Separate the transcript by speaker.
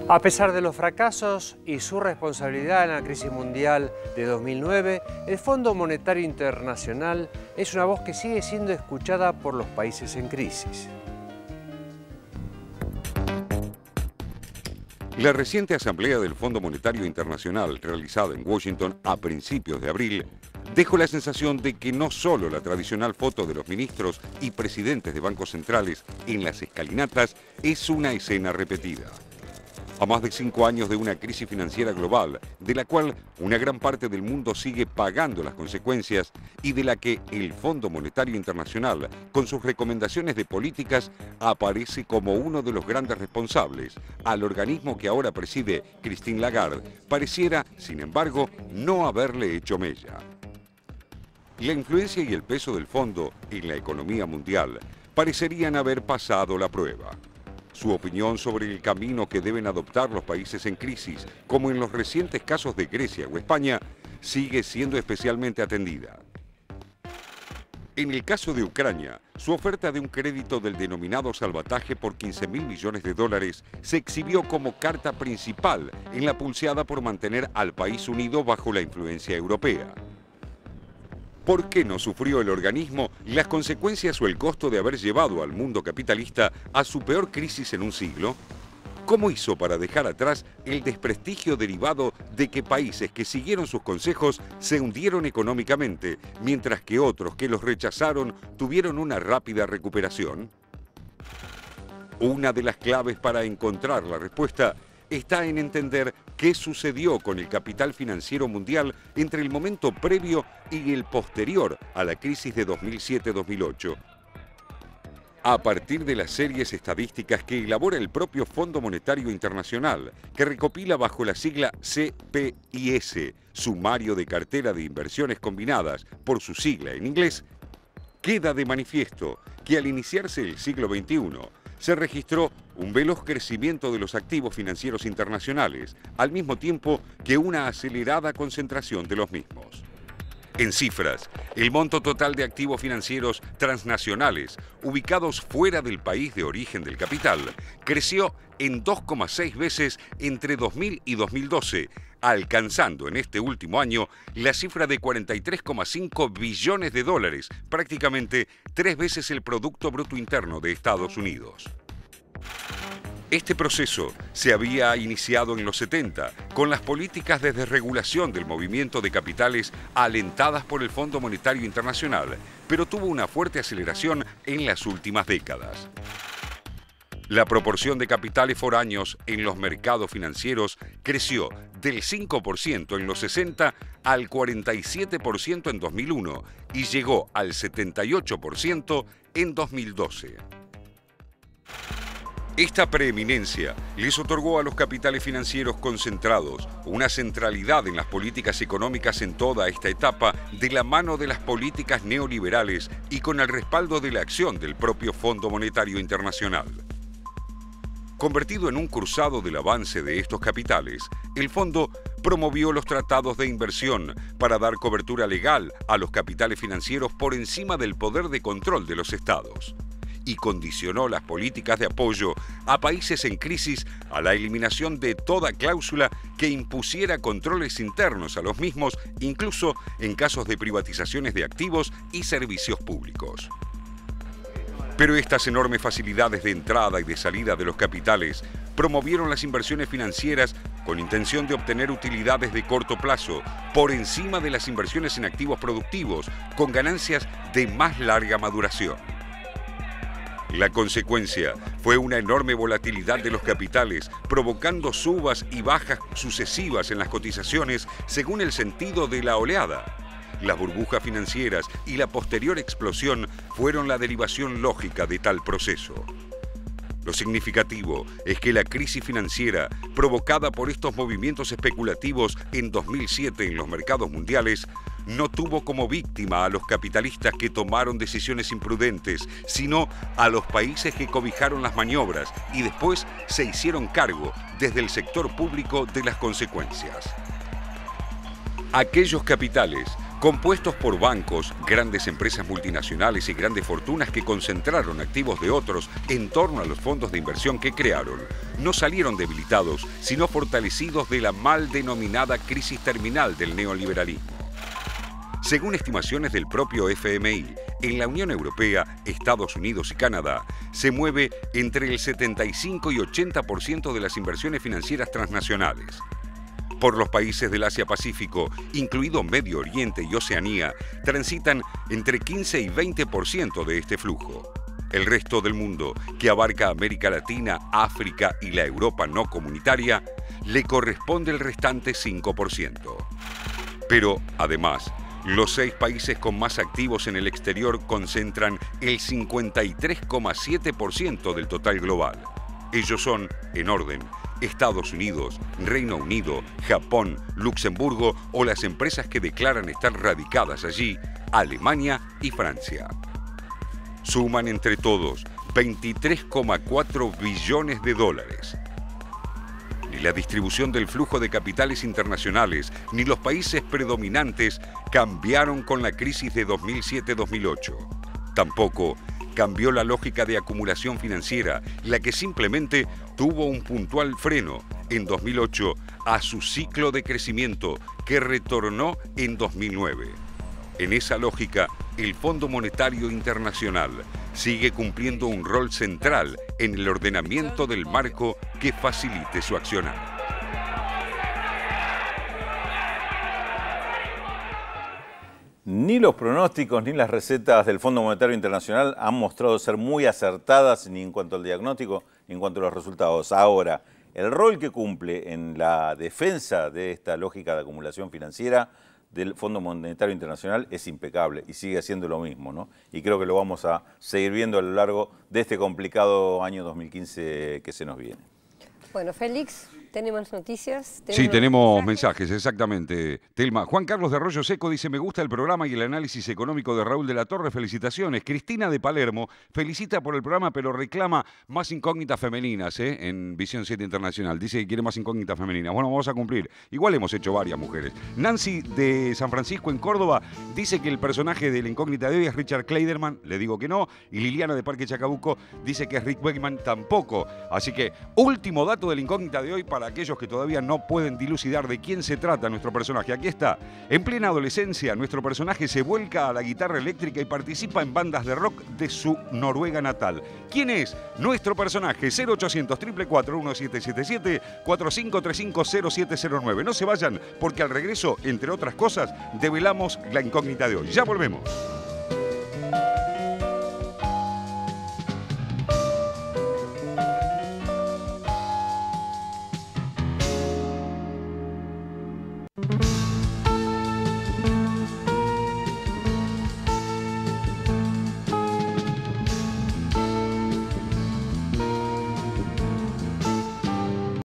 Speaker 1: A pesar de los fracasos y su responsabilidad en la crisis mundial de 2009, el Fondo Monetario Internacional es una voz que sigue siendo escuchada por los países en crisis.
Speaker 2: La reciente asamblea del Fondo Monetario Internacional, realizada en Washington a principios de abril, dejó la sensación de que no solo la tradicional foto de los ministros y presidentes de bancos centrales en las escalinatas es una escena repetida. A más de 5 años de una crisis financiera global, de la cual una gran parte del mundo sigue pagando las consecuencias y de la que el Fondo Monetario Internacional, con sus recomendaciones de políticas, aparece como uno de los grandes responsables, al organismo que ahora preside Christine Lagarde, pareciera, sin embargo, no haberle hecho mella. La influencia y el peso del fondo en la economía mundial parecerían haber pasado la prueba. Su opinión sobre el camino que deben adoptar los países en crisis, como en los recientes casos de Grecia o España, sigue siendo especialmente atendida. En el caso de Ucrania, su oferta de un crédito del denominado salvataje por 15.000 millones de dólares se exhibió como carta principal en la pulseada por mantener al país unido bajo la influencia europea. ¿Por qué no sufrió el organismo las consecuencias o el costo de haber llevado al mundo capitalista a su peor crisis en un siglo? ¿Cómo hizo para dejar atrás el desprestigio derivado de que países que siguieron sus consejos se hundieron económicamente, mientras que otros que los rechazaron tuvieron una rápida recuperación? Una de las claves para encontrar la respuesta está en entender qué sucedió con el capital financiero mundial entre el momento previo y el posterior a la crisis de 2007-2008. A partir de las series estadísticas que elabora el propio Fondo Monetario Internacional, que recopila bajo la sigla CPIS, Sumario de Cartera de Inversiones Combinadas, por su sigla en inglés, queda de manifiesto que al iniciarse el siglo XXI, se registró un veloz crecimiento de los activos financieros internacionales, al mismo tiempo que una acelerada concentración de los mismos. En cifras, el monto total de activos financieros transnacionales ubicados fuera del país de origen del capital creció en 2,6 veces entre 2000 y 2012, alcanzando en este último año la cifra de 43,5 billones de dólares, prácticamente 3 veces el Producto Bruto Interno de Estados Unidos. Este proceso se había iniciado en los 70, con las políticas de desregulación del movimiento de capitales alentadas por el Fondo Monetario Internacional, pero tuvo una fuerte aceleración en las últimas décadas. La proporción de capitales foráneos en los mercados financieros creció del 5% en los 60 al 47% en 2001 y llegó al 78% en 2012. Esta preeminencia les otorgó a los capitales financieros concentrados una centralidad en las políticas económicas en toda esta etapa de la mano de las políticas neoliberales y con el respaldo de la acción del propio Fondo Monetario Internacional. Convertido en un cruzado del avance de estos capitales, el fondo promovió los tratados de inversión para dar cobertura legal a los capitales financieros por encima del poder de control de los estados, y condicionó las políticas de apoyo a países en crisis a la eliminación de toda cláusula que impusiera controles internos a los mismos, incluso en casos de privatizaciones de activos y servicios públicos. Pero estas enormes facilidades de entrada y de salida de los capitales promovieron las inversiones financieras con intención de obtener utilidades de corto plazo por encima de las inversiones en activos productivos con ganancias de más larga maduración. La consecuencia fue una enorme volatilidad de los capitales, provocando subas y bajas sucesivas en las cotizaciones según el sentido de la oleada. Las burbujas financieras y la posterior explosión fueron la derivación lógica de tal proceso. Lo significativo es que la crisis financiera provocada por estos movimientos especulativos en 2007 en los mercados mundiales no tuvo como víctima a los capitalistas que tomaron decisiones imprudentes, sino a los países que cobijaron las maniobras y después se hicieron cargo desde el sector público de las consecuencias. Aquellos capitales compuestos por bancos, grandes empresas multinacionales y grandes fortunas que concentraron activos de otros en torno a los fondos de inversión que crearon, no salieron debilitados, sino fortalecidos de la mal denominada crisis terminal del neoliberalismo. Según estimaciones del propio FMI, en la Unión Europea, Estados Unidos y Canadá, se mueve entre el 75 y 80% de las inversiones financieras transnacionales. Por los países del Asia-Pacífico, incluido Medio Oriente y Oceanía, transitan entre 15 y 20% de este flujo. El resto del mundo, que abarca América Latina, África y la Europa no comunitaria, le corresponde el restante 5%. Pero, además, los 6 países con más activos en el exterior concentran el 53,7% del total global. Ellos son, en orden, Estados Unidos, Reino Unido, Japón, Luxemburgo o las empresas que declaran estar radicadas allí, Alemania y Francia. Suman entre todos 23,4 billones de dólares. Ni la distribución del flujo de capitales internacionales ni los países predominantes cambiaron con la crisis de 2007-2008. Tampoco cambió la lógica de acumulación financiera, la que simplemente tuvo un puntual freno en 2008 a su ciclo de crecimiento que retornó en 2009. En esa lógica, el Fondo Monetario Internacional sigue cumpliendo un rol central en el ordenamiento del marco que facilite su accionar.
Speaker 3: Ni los pronósticos ni las recetas del Fondo Monetario Internacional han mostrado ser muy acertadas ni en cuanto al diagnóstico ni en cuanto a los resultados. Ahora, el rol que cumple en la defensa de esta lógica de acumulación financiera del Fondo Monetario Internacional es impecable y sigue haciendo lo mismo, ¿no? Y creo que lo vamos a seguir viendo a lo largo de este complicado año 2015 que se nos viene.
Speaker 4: Bueno, Félix, ¿tenemos noticias?
Speaker 2: Sí, tenemos mensajes, exactamente. Telma, Juan Carlos de Arroyo Seco dice, me gusta el programa y el análisis económico de Raúl de la Torre, felicitaciones. Cristina de Palermo felicita por el programa, pero reclama más incógnitas femeninas en Visión 7 Internacional. Dice que quiere más incógnitas femeninas. Bueno, vamos a cumplir. Igual hemos hecho varias mujeres. Nancy de San Francisco en Córdoba dice que el personaje de la incógnita de hoy es Richard Kleiderman, le digo que no. Y Liliana de Parque Chacabuco dice que es Rick Wakeman, tampoco. Así que, último dato de la incógnita de hoy para aquellos que todavía no pueden dilucidar de quién se trata nuestro personaje. Aquí está. En plena adolescencia, nuestro personaje se vuelca a la guitarra eléctrica y participa en bandas de rock de su Noruega natal. ¿Quién es nuestro personaje? 0800 444 1777 4535 0709. No se vayan, porque al regreso, entre otras cosas, develamos la incógnita de hoy. Ya volvemos.